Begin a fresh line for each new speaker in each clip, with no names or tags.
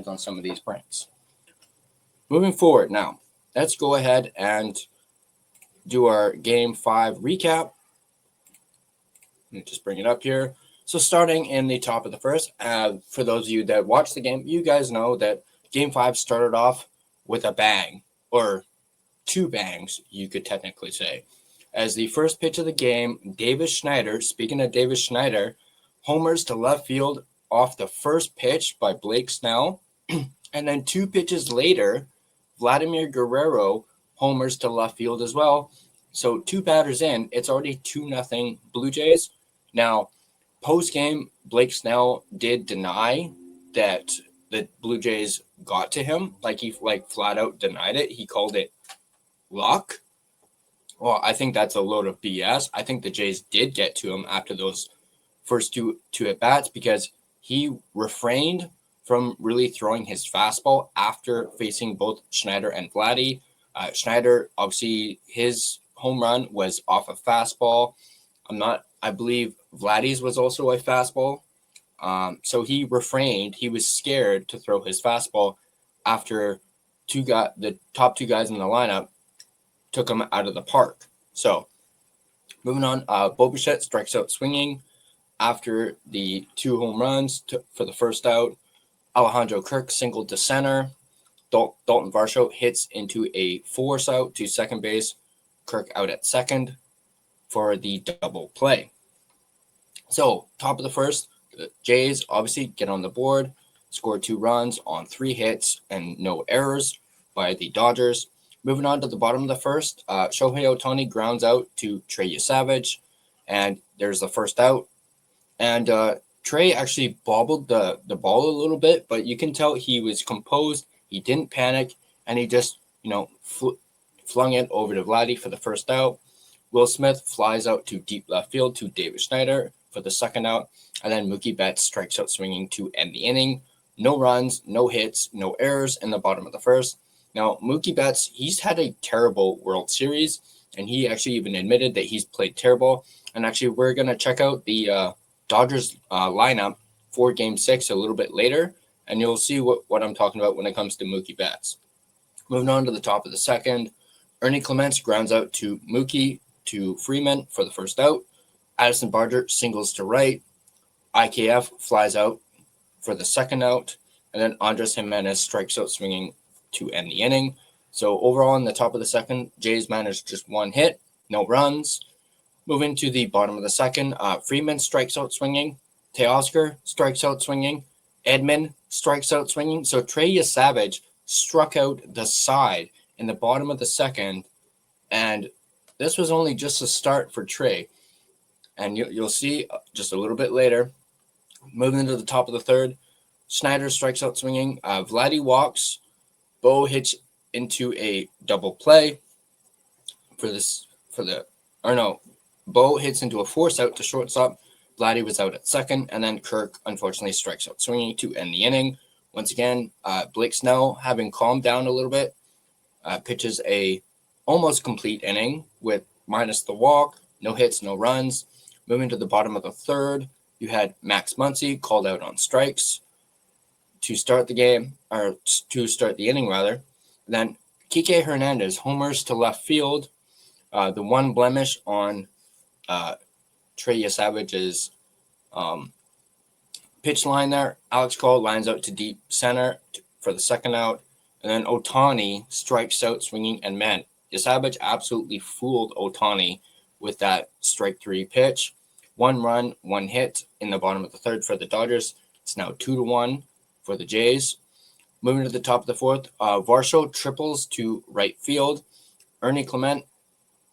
on some of these pranks. Moving forward now, let's go ahead and do our Game 5 recap. Let me just bring it up here. So starting in the top of the first, for those of you that watched the game, you guys know that Game 5 started off with a bang, or two bangs, you could technically say. As the first pitch of the game, Davis Schneider, speaking of Davis Schneider, homers to left field off the first pitch by Blake Snell. And then two pitches later, Vladimir Guerrero homers to left field as well. So two batters in, it's already 2-0 Blue Jays. Now, post-game, Blake Snell did deny that the Blue Jays got to him. He flat out denied it. He called it luck. Well, I think that's a load of BS. I think the Jays did get to him after those first two at-bats because he refrained from really throwing his fastball after facing both Schneider and Vladdy. Schneider, obviously, his home run was off a fastball. I believe Vladdy's was also a fastball. So he refrained. He was scared to throw his fastball after the top two guys in the lineup took him out of the park. So moving on, Bo Bichette strikes out swinging after the two home runs for the first out. Alejandro Kirk singled to center. Dalton Varsho hits into a force out to second base. Kirk out at second for the double play. So top of the first, the Jays obviously get on the board, score 2 runs on 3 hits and no errors by the Dodgers. Moving on to the bottom of the first, Shohei Ohtani grounds out to Trey Savage, and there's the first out. And Trey actually bobbled the ball a little bit, but you can tell he was composed. He didn't panic, and he just, flung it over to Vladdy for the first out. Will Smith flies out to deep left field to David Schneider for the second out, and then Mookie Betts strikes out swinging to end the inning. No runs, no hits, no errors in the bottom of the first. Now, Mookie Betts, he's had a terrible World Series, and he actually even admitted that he's played terrible. And actually, we're going to check out the Dodgers lineup for Game 6 a little bit later, and you'll see what I'm talking about when it comes to Mookie Betts. Moving on to the top of the second, Ernie Clements grounds out to Mookie to Freeman for the first out. Addison Barger singles to right. IKF flies out for the second out, and then Andres Jimenez strikes out swinging to end the inning. So overall in the top of the second, Jays managed just 1 hit, no runs. Moving to the bottom of the second, Freeman strikes out swinging. Teoscar strikes out swinging. Edman strikes out swinging. So Trey Savage struck out the side in the bottom of the second, and this was only just a start for Trey. And you'll see just a little bit later. Moving into the top of the third, Schneider strikes out swinging. Vladdy walks. Bo hits into a double play Bo hits into a force out to shortstop. Vladdy was out at second, and then Kirk unfortunately strikes out swinging to end the inning. Once again, Blake Snell, having calmed down a little bit, pitches a almost complete inning with minus the walk, no hits, no runs. Moving to the bottom of the third, you had Max Muncy called out on strikes to start the game, or to start the inning rather. And then Kike Hernandez homers to left field. The one blemish on Trey Savage's pitch line there. Alex Cole lines out to deep center for the second out. And then Ohtani strikes out swinging. And man, Savage absolutely fooled Ohtani with that strike 3 pitch. 1 run, 1 hit in the bottom of the third for the Dodgers. It's now 2-1 for the Jays. Moving to the top of the fourth, Varsho triples to right field. Ernie Clement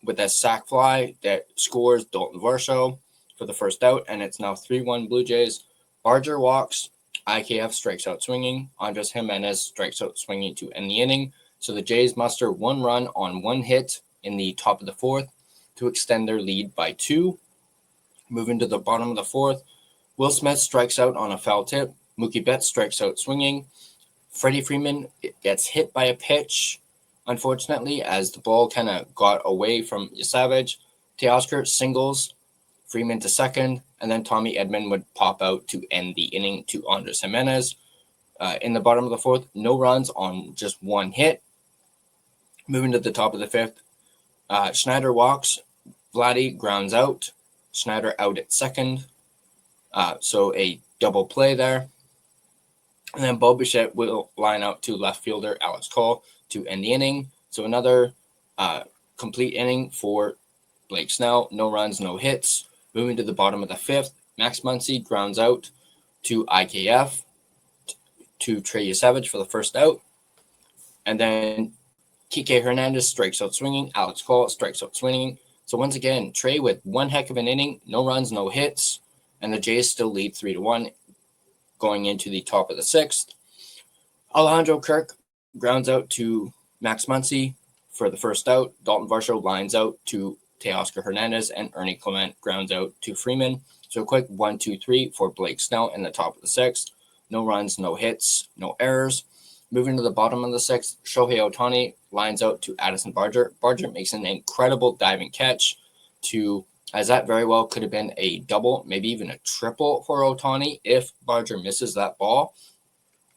with a sac fly that scores Dalton Varsho for the first out, and it's now 3-1 Blue Jays. Barger walks. IKF strikes out swinging. Andres Jimenez strikes out swinging to end the inning. So the Jays muster 1 run on 1 hit in the top of the fourth to extend their lead by 2. Moving to the bottom of the fourth, Will Smith strikes out on a foul tip. Mookie Betts strikes out swinging. Freddie Freeman gets hit by a pitch, unfortunately, as the ball kind of got away from Savage. Teoscar singles Freeman to second, and then Tommy Edman would pop out to end the inning to Andres Jimenez. In the bottom of the fourth, no runs on just one hit. Moving to the top of the fifth, Schneider walks, Vladdy grounds out, Schneider out at second. So a double play there. And then Bo Bichette will line out to left fielder Alex Cole to end the inning. So another complete inning for Blake Snell. No runs, no hits. Moving to the bottom of the fifth, Max Muncy grounds out to IKF to Trey Savage for the first out. And then Kike Hernandez strikes out swinging. Alex Cole strikes out swinging. So once again, Trey with one heck of an inning, no runs, no hits. And the Jays still lead 3-1 going into the top of the sixth. Alejandro Kirk grounds out to Max Muncy for the first out. Dalton Varsho lines out to Teoscar Hernandez, and Ernie Clement grounds out to Freeman. So a quick 1-2-3 for Blake Snell in the top of the sixth. No runs, no hits, no errors. Moving to the bottom of the sixth, Shohei Ohtani lines out to Addison Barger. Barger makes an incredible diving catch as that very well could have been a double, maybe even a triple for Ohtani if Barger misses that ball.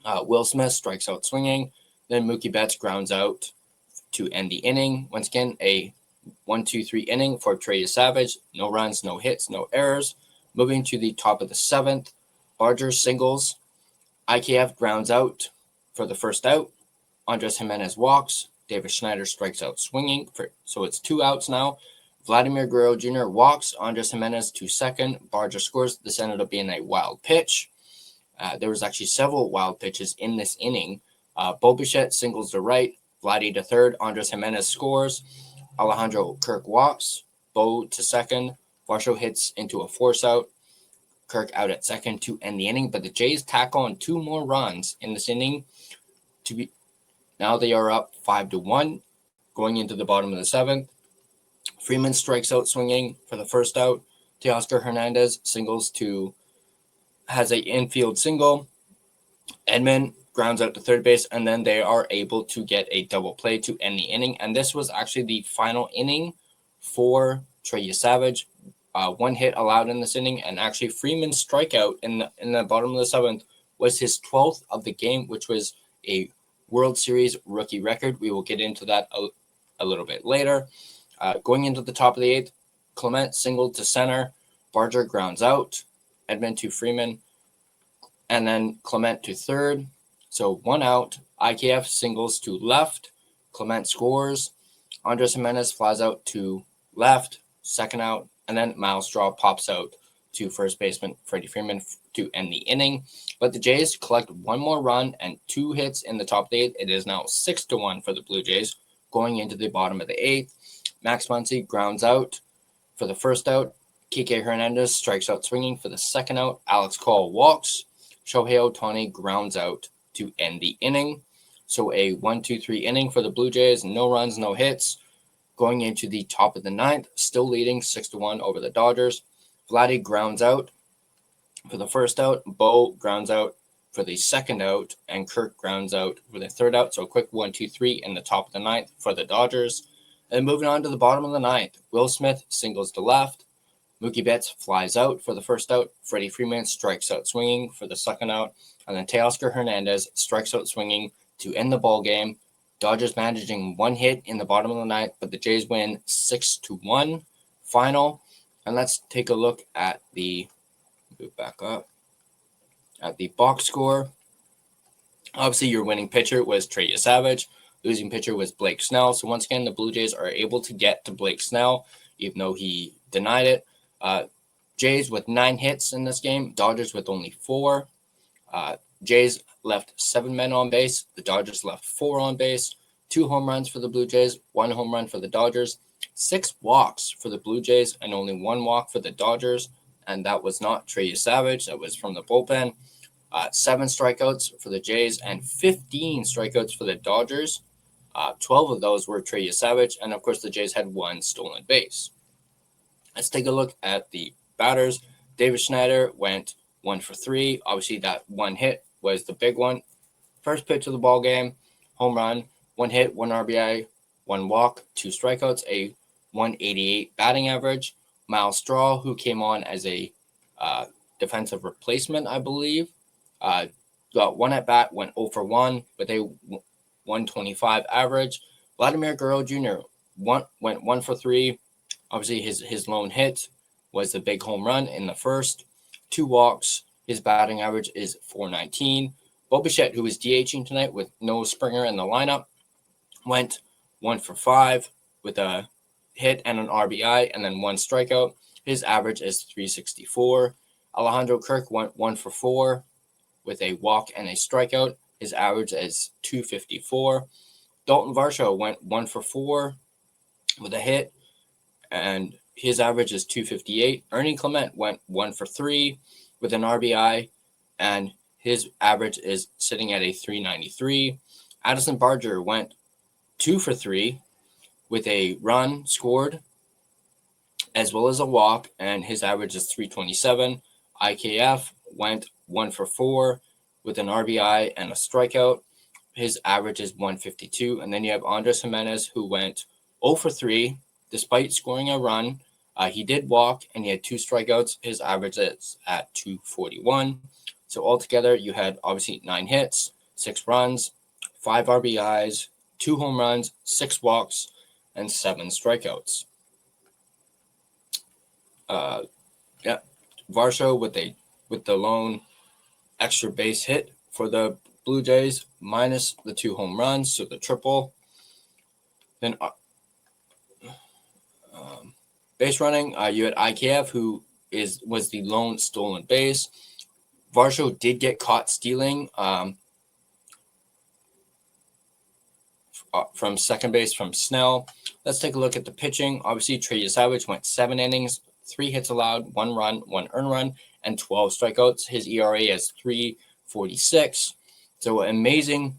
Will Smith strikes out swinging. Then Mookie Betts grounds out to end the inning. Once again, a 1-2-3 inning for Trey Savage. No runs, no hits, no errors. Moving to the top of the seventh, Barger singles. IKF grounds out for the first out. Andres Jimenez walks. David Schneider strikes out swinging. So it's 2 outs now. Vladimir Guerrero Jr. walks. Andres Jimenez to second. Barger scores. This ended up being a wild pitch. There was actually several wild pitches in this inning. Bo Bichette singles to right. Vladdy to third. Andres Jimenez scores. Alejandro Kirk walks. Bo to second. Varsho hits into a force out. Kirk out at second to end the inning. But the Jays tack on 2 more runs in this inning. Now they are up 5-1 going into the bottom of the seventh. Freeman strikes out swinging for the first out. Teoscar Hernandez has an infield single. Edmund grounds out to third base, and then they are able to get a double play to end the inning. And this was actually the final inning for Trey Savage. 1 hit allowed in this inning, and actually Freeman's strikeout in the bottom of the seventh was his 12th of the game, which was a World Series rookie record. We will get into that a little bit later. Going into the top of the eighth, Clement singled to center. Barger grounds out. Edmund to Freeman. And then Clement to third. So 1 out. IKF singles to left. Clement scores. Andres Jimenez flies out to left. 2nd out. And then Miles Straw pops out to first baseman Freddie Freeman to end the inning. But the Jays collect 1 more run and 2 hits in the top of the 8th. It is now 6-1 for the Blue Jays going into the bottom of the 8th. Max Muncy grounds out for the first out. Kike Hernandez strikes out swinging for the 2nd out. Alex Cole walks. Shohei Ohtani grounds out to end the inning. So a 1-2-3 inning for the Blue Jays. No runs, no hits. Going into the top of the 9th, still leading 6-1 over the Dodgers. Vladdy grounds out for the first out. Bo grounds out for the 2nd out. And Kirk grounds out for the 3rd out. So a quick 1-2-3 in the top of the 9th for the Dodgers. And moving on to the bottom of the 9th, Will Smith singles to left. Mookie Betts flies out for the first out. Freddie Freeman strikes out swinging for the 2nd out. And then Teoscar Hernandez strikes out swinging to end the ball game. Dodgers managing 1 hit in the bottom of the 9th, but the Jays win 6-1 final. And let's take a look at move back up, at the box score. Obviously, your winning pitcher was Trey Savage. Losing pitcher was Blake Snell. So once again, the Blue Jays are able to get to Blake Snell, even though he denied it. Jays with 9 hits in this game. Dodgers with only 4. Jays left 7 men on base. The Dodgers left 4 on base. 2 home runs for the Blue Jays. 1 home run for the Dodgers. 6 walks for the Blue Jays and only 1 walk for the Dodgers. And that was not Trey Savage. That was from the bullpen. 7 strikeouts for the Jays and 15 strikeouts for the Dodgers. 12 of those were Trey Savage. And, of course, the Jays had 1 stolen base. Let's take a look at the batters. David Schneider went 1 for 3. Obviously, that 1 hit was the big one. First pitch of the ball game, home run, 1 hit, 1 RBI, 1 walk, 2 strikeouts, a 188 batting average. Miles Straw, who came on as a defensive replacement, I believe, got one at bat, went 0 for 1 with a 125 average. Vladimir Guerrero Jr. went 1 for 3. Obviously, his lone hit was the big home run in the first. 2 walks. His batting average is .419. Bo Bichette, who is DHing tonight with no Springer in the lineup, went 1 for 5 with a hit and an RBI and then 1 strikeout. His average is .364. Alejandro Kirk went 1 for 4 with a walk and a strikeout. His average is .254. Dalton Varsho went 1 for 4 with a hit, and his average is .258. Ernie Clement went 1 for 3 with an RBI, and his average is sitting at a .393. Addison Barger went 2 for 3 with a run scored as well as a walk, and his average is .327. IKF went 1 for 4 with an RBI and a strikeout. His average is .152. And then you have Andres Jimenez, who went 0 for 3 despite scoring a run. He did walk and he had 2 strikeouts. His average is at .241. So altogether, you had obviously 9 hits, 6 runs, 5 RBIs, 2 home runs, 6 walks, and 7 strikeouts. Varsho with the lone extra base hit for the Blue Jays, minus the 2 home runs, so the triple. Then base running, you had IKF, who was the lone stolen base. Varsho did get caught stealing from second base from Snell. Let's take a look at the pitching. Obviously, Trey Savage went 7 innings, 3 hits allowed, 1 run, 1 earned run, and 12 strikeouts. His ERA is .346. So amazing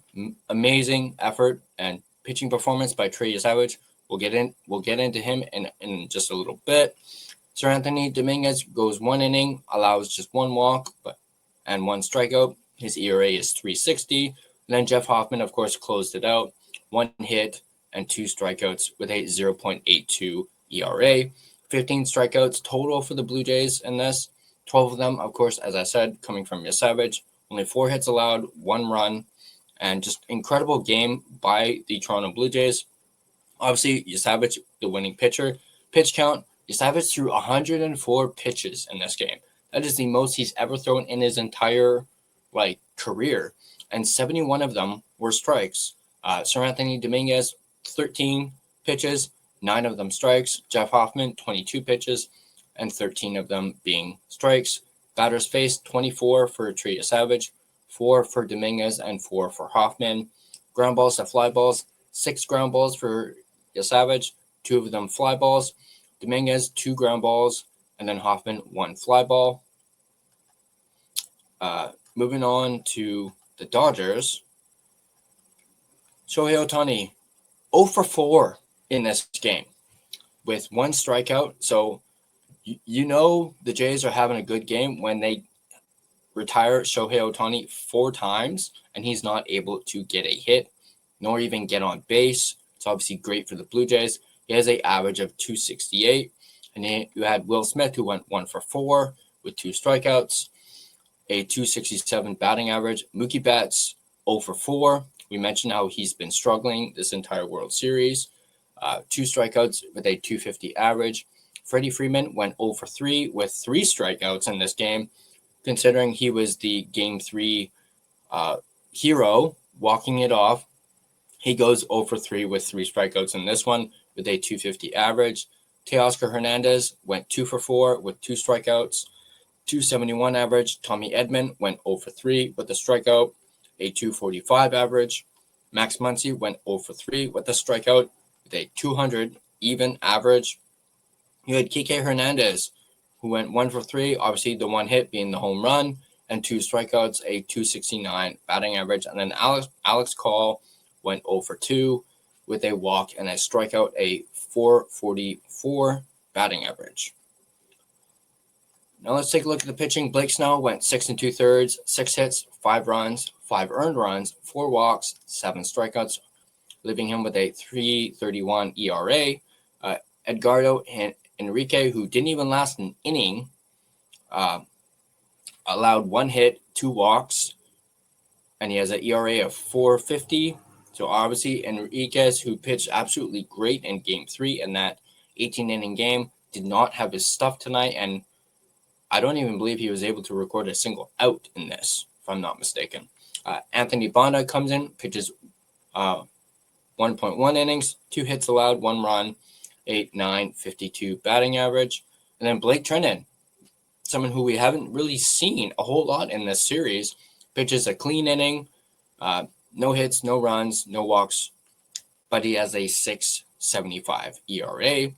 effort and pitching performance by Trey Savage. We'll get into him in just a little bit. Sir Anthony Dominguez goes 1 inning, allows just 1 walk, and 1 strikeout. His ERA is .360. And then Jeff Hoffman, of course, closed it out. 1 hit and 2 strikeouts with a 0.82 ERA. 15 strikeouts total for the Blue Jays in this. 12 of them, of course, as I said, coming from Savage. Only 4 hits allowed, 1 run, and just incredible game by the Toronto Blue Jays. Obviously, Savage, the winning pitcher. Pitch count, Savage threw 104 pitches in this game. That is the most he's ever thrown in his entire career, and 71 of them were strikes. Sir Anthony Dominguez, 13 pitches, 9 of them strikes. Jeff Hoffman, 22 pitches, and 13 of them being strikes. Batters faced, 24 for Trey Savage, 4 for Dominguez, and 4 for Hoffman. Ground balls to fly balls, 6 ground balls for Savage, 2 of them fly balls. Dominguez, 2 ground balls, and then Hoffman, 1 fly ball. Moving on to the Dodgers. Shohei Ohtani, 0 for 4 in this game with 1 strikeout. So, the Jays are having a good game when they retire Shohei Ohtani 4 times and he's not able to get a hit nor even get on base. It's obviously great for the Blue Jays. He has an average of .268. And then you had Will Smith, who went 1 for 4 with 2 strikeouts, a .267 batting average. Mookie Betts, 0 for 4. We mentioned how he's been struggling this entire World Series. 2 strikeouts with a .250 average. Freddie Freeman went 0 for 3 with 3 strikeouts in this game, considering he was the Game 3 hero, walking it off. He goes 0 for 3 with 3 strikeouts in this one with a .250 average. Teoscar Hernandez went 2 for 4 with 2 strikeouts, .271 average. Tommy Edman went 0 for 3 with a strikeout, a .245 average. Max Muncy went 0 for 3 with a strikeout with a .200 even average. You had Kike Hernandez, who went 1 for 3, obviously the 1 hit being the home run, and 2 strikeouts, a .269 batting average. And then Alex Call went 0 for 2 with a walk and a strikeout, a .444 batting average. Now let's take a look at the pitching. Blake Snell went 6 2/3, 6 hits, 5 runs, 5 earned runs, 4 walks, 7 strikeouts, leaving him with a .331 ERA. Edgardo Enrique, who didn't even last an inning, allowed 1 hit, 2 walks, and he has an ERA of 4.50. So obviously Enriquez, who pitched absolutely great in Game 3 in that 18-inning game, did not have his stuff tonight, and I don't even believe he was able to record a single out in this, if I'm not mistaken. Anthony Banda comes in, pitches 1.1 innings, 2 hits allowed, 1 run, 8.952 batting average. And then Blake Treinen, someone who we haven't really seen a whole lot in this series, pitches a clean inning, no hits, no runs, no walks, but he has a 6.75 ERA.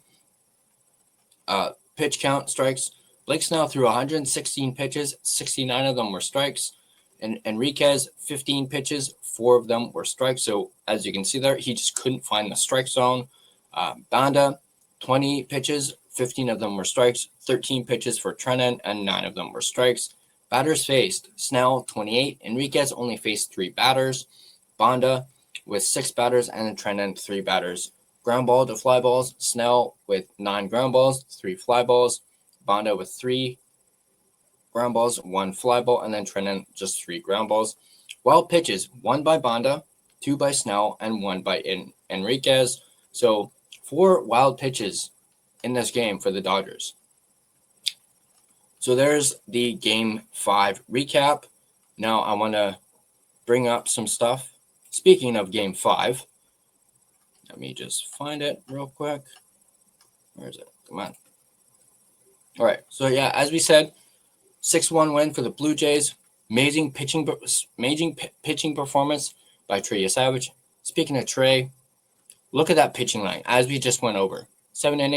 Pitch count strikes. Blake's now threw 116 pitches, 69 of them were strikes. And Enriquez, 15 pitches, 4 of them were strikes. So as you can see there, he just couldn't find the strike zone. Banda, 20 pitches, 15 of them were strikes, 13 pitches for Treinen, and 9 of them were strikes. Batters faced, Snell, 28. Enriquez only faced 3 batters. Banda with 6 batters, and Treinen 3 batters. Ground ball to fly balls, Snell with 9 ground balls, 3 fly balls. Banda with 3 ground balls, 1 fly ball, and then Treinen just 3 ground balls. Wild pitches, 1 by Banda, 2 by Snell, and 1 by Enriquez. So 4 wild pitches in this game for the Dodgers. So there's the Game 5 recap. Now I want to bring up some stuff. Speaking of Game 5, let me just find it real quick. Where is it? Come on. All right. So yeah, as we said, 6-1 win for the Blue Jays. Amazing pitching performance by Trey Savage. Speaking of Trey, look at that pitching line as we just went over. 7 innings.